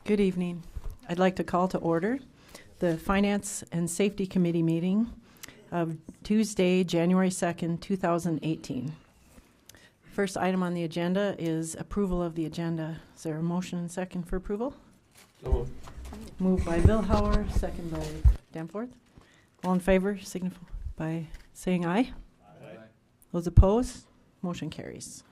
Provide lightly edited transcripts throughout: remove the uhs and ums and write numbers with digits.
Good evening. I'd like to call to order the Finance and Safety Committee meeting of Tuesday, January 2nd, 2018. First item on the agenda is approval of the agenda. Is there a motion and second for approval? So Moved by Vilhauer, second by Danforth. All in favor, signify by saying aye. Aye. Those opposed, motion carries.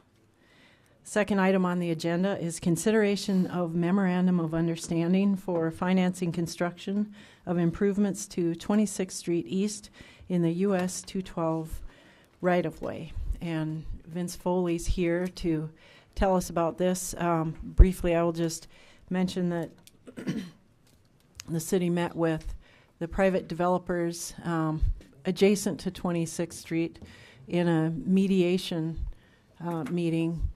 Second item on the agenda is consideration of memorandum of understanding for financing construction of improvements to 26th Street East in the US 212 right-of-way. And Vince Foley's here to tell us about this. Briefly, I will just mention that the city met with the private developers adjacent to 26th Street in a mediation meeting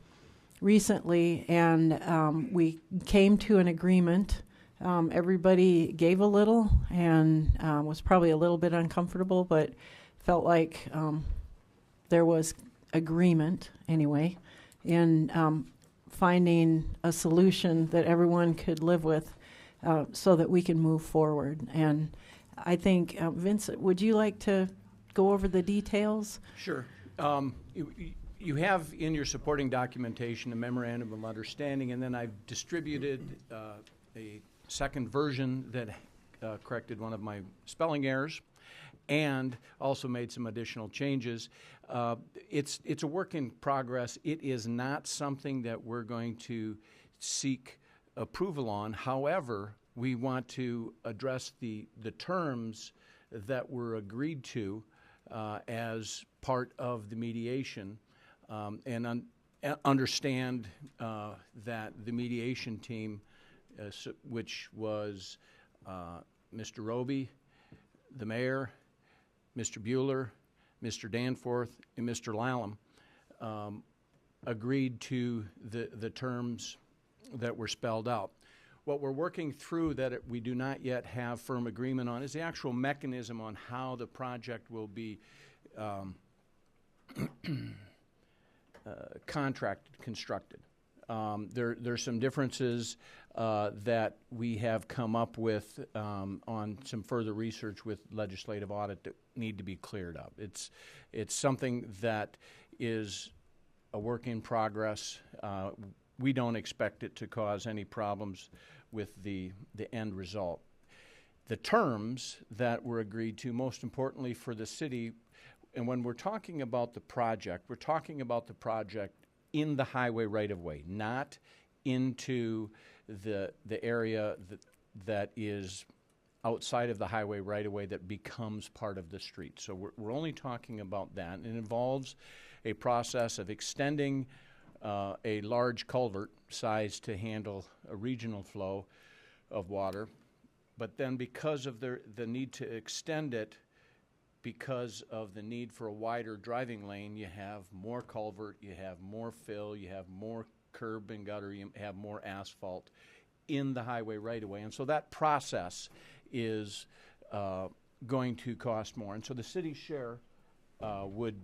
recently, and we came to an agreement. Everybody gave a little and was probably a little bit uncomfortable, but felt like there was agreement anyway in finding a solution that everyone could live with so that we can move forward. And I think, Vince, would you like to go over the details? Sure. You have in your supporting documentation a memorandum of understanding, and then I've distributed a second version that corrected one of my spelling errors and also made some additional changes. It's a work in progress. It is not something that we're going to seek approval on. However, we want to address the terms that were agreed to as part of the mediation. And understand that the mediation team, which was Mr. Roby, the mayor, Mr. Bueller, Mr. Danforth, and Mr. Lallam, agreed to the terms that were spelled out. What we're working through that we do not yet have firm agreement on is the actual mechanism on how the project will be constructed. There's some differences that we have come up with on some further research with legislative audit that need to be cleared up. It's something that is a work in progress. We don't expect it to cause any problems with the end result. The terms that were agreed to, most importantly for the city, and when we're talking about the project, we're talking about the project in the highway right-of-way, not into the area that is outside of the highway right-of-way that becomes part of the street. So we're only talking about that. It involves a process of extending a large culvert size to handle a regional flow of water. But then because of the need to extend it, because of the need for a wider driving lane, you have more culvert, you have more fill, you have more curb and gutter, you have more asphalt in the highway right-of-way. And so that process is going to cost more. And so the city's share would,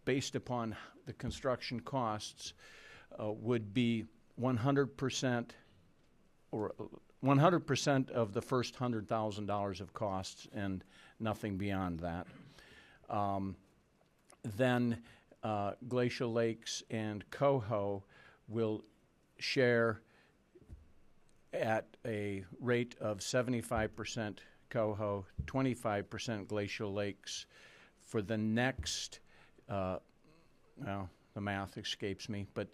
based upon the construction costs, would be 100% or 100% of the first $100,000 of costs and nothing beyond that. Then Glacial Lakes and Coho will share at a rate of 75% Coho, 25% Glacial Lakes for the next, well, the math escapes me, but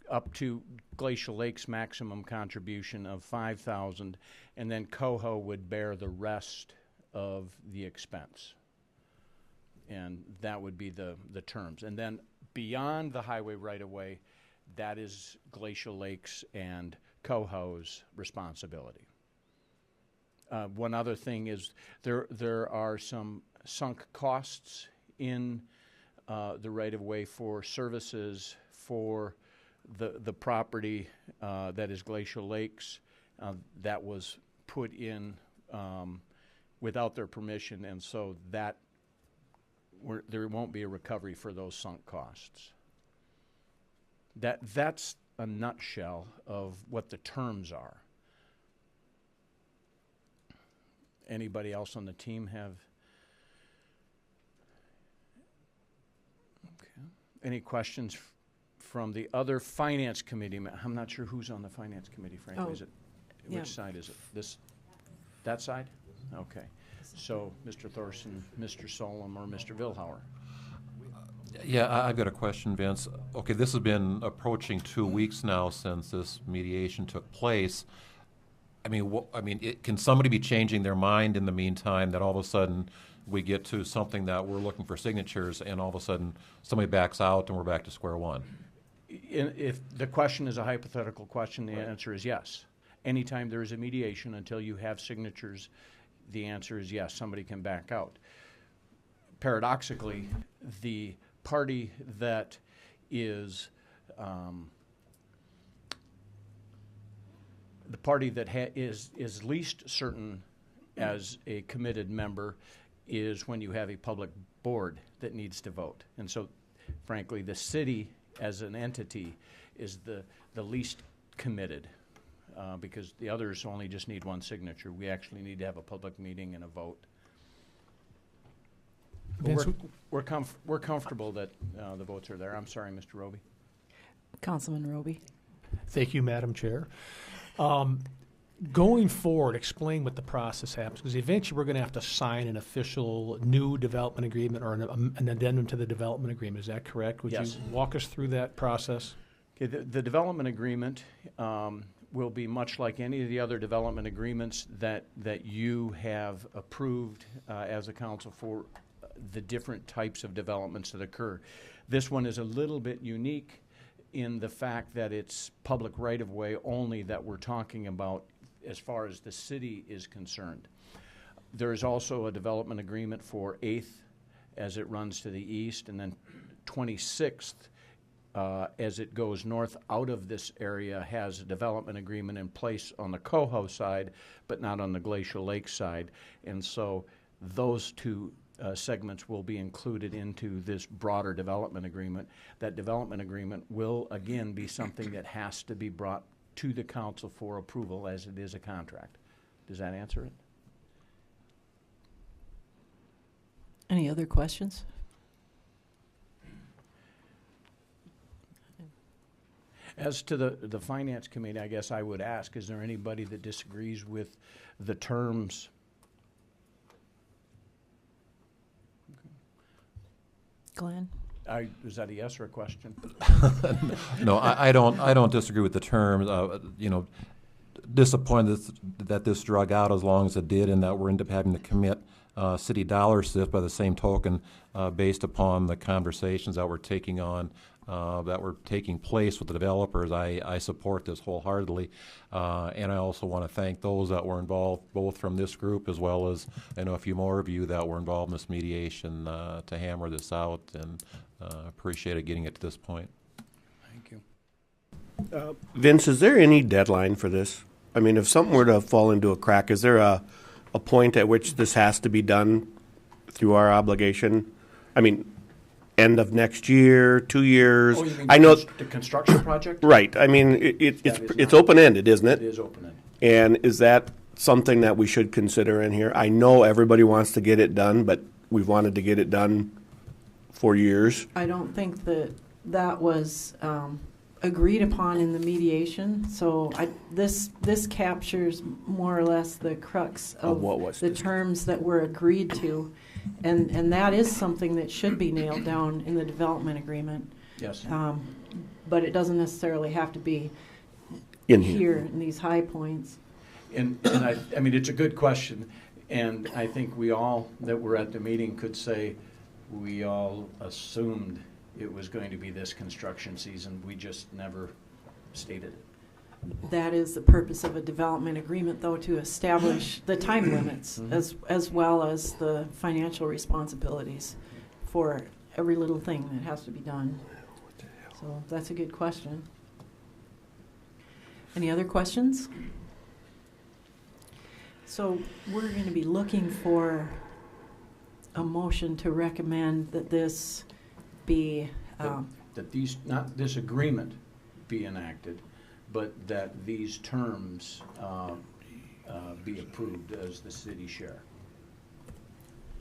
up to Glacial Lake's maximum contribution of $5,000, and then Coho would bear the rest of the expense. And that would be the terms. And then beyond the highway right-of-way, that is Glacial Lakes and Coho's responsibility. One other thing is there are some sunk costs in the right-of-way for services for the property that is Glacial Lakes that was put in without their permission, and so that there won't be a recovery for those sunk costs. That's a nutshell of what the terms are. Anybody else on the team have? Okay. Any questions from the other finance committee? I'm not sure who's on the finance committee, frankly. Oh, Is it, yeah. which side is it? That side? Okay. So, Mr. Thorson, Mr. Solom, or Mr. Vilhauer? Yeah, I've got a question, Vince. Okay, this has been approaching 2 weeks now since this mediation took place. I mean, can somebody be changing their mind in the meantime that all of a sudden we get to something that we're looking for signatures and all of a sudden somebody backs out and we're back to square one? If the question is a hypothetical question, the answer is yes. Anytime there is a mediation, until you have signatures, the answer is yes, somebody can back out. Paradoxically, the party that is is least certain as a committed member is when you have a public board that needs to vote. And so, frankly, the city as an entity is the least committed because the others only just need one signature. We actually need to have a public meeting and a vote. Vince, We're comfortable that the votes are there. I'm sorry, Mr. Roby. Councilman Roby. thank you, Madam Chair. Going forward, explain what the process happens, because eventually we're going to have to sign an official new development agreement or an addendum to the development agreement. Is that correct? Would Yes. you walk us through that process? Okay, the development agreement will be much like any of the other development agreements that you have approved as a council for the different types of developments that occur. This one is a little bit unique in the fact that it's public right-of-way only that we're talking about as far as the city is concerned. There is also a development agreement for 8th as it runs to the east, and then 26th as it goes north out of this area has a development agreement in place on the Coho side, but not on the Glacial Lake side. And so those two segments will be included into this broader development agreement. That development agreement will, again, be something that has to be brought to the council for approval as it is a contract. Does that answer it? Any other questions? As to the finance committee, I guess I would ask, is there anybody that disagrees with the terms? Glenn? Is that a yes or a question? No, I don't disagree with the terms. Disappointed that this drug out as long as it did, and that we're end up having to commit city dollars to this. By the same token, based upon the conversations that we're taking on, that were taking place with the developers, I support this wholeheartedly. And I also want to thank those that were involved, both from this group as well as I know a few more of you that were involved in this mediation to hammer this out, and appreciated getting it to this point. Thank you. Vince, is there any deadline for this? I mean, if something were to fall into a crack, is there a point at which this has to be done through our obligation? I mean, end of next year, 2 years? Oh, you mean I know the construction project? right. I mean, it's open-ended, isn't It it? is open-ended. And is that something that we should consider in here? I know everybody wants to get it done, but we've wanted to get it done for years. I don't think that was agreed upon in the mediation, so this captures more or less the crux of what was the discussed. terms that were agreed to, and that is something that should be nailed down in the development agreement. Yes. But it doesn't necessarily have to be In here. here in these high points. And I mean, it's a good question, and I think we all that were at the meeting could say we all assumed it was going to be this construction season. We just never stated it. That is the purpose of a development agreement, though, to establish the time limits as well as the financial responsibilities for every little thing that has to be done. So that's a good question. Any other questions? So we're going to be looking for a motion to recommend that this be That these, not this agreement, be enacted, but that these terms be approved as the city share.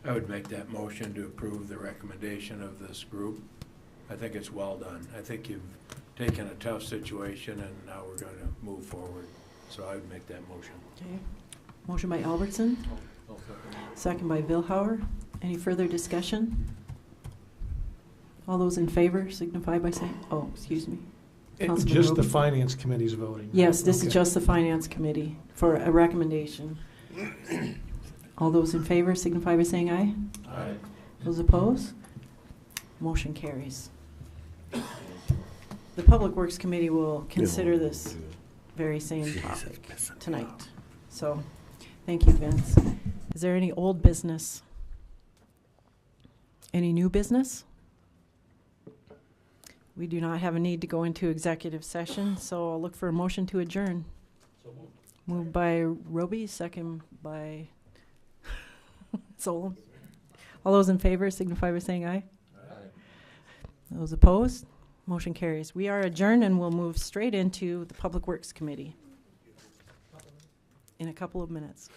I would make that motion to approve the recommendation of this group. I think it's well done. I think you've taken a tough situation and now we're going to move forward. So I would make that motion. Okay. Motion by Albertson, second by Vilhauer. Any further discussion? All those in favor signify by saying, oh, excuse me. Councilman Just the Roby. Finance Committee's voting. Yes, this Okay. is just the Finance Committee for a recommendation. All those in favor signify by saying aye. Aye. Those opposed? Motion carries. The Public Works Committee will consider this very same topic tonight. So, thank you, Vince. Is there any old business? Any new business? We do not have a need to go into executive session, so I'll look for a motion to adjourn. Moved by Roby, second by Solom. All those in favor signify by saying aye. Those opposed? Motion carries. We are adjourned and we'll move straight into the Public Works Committee in a couple of minutes.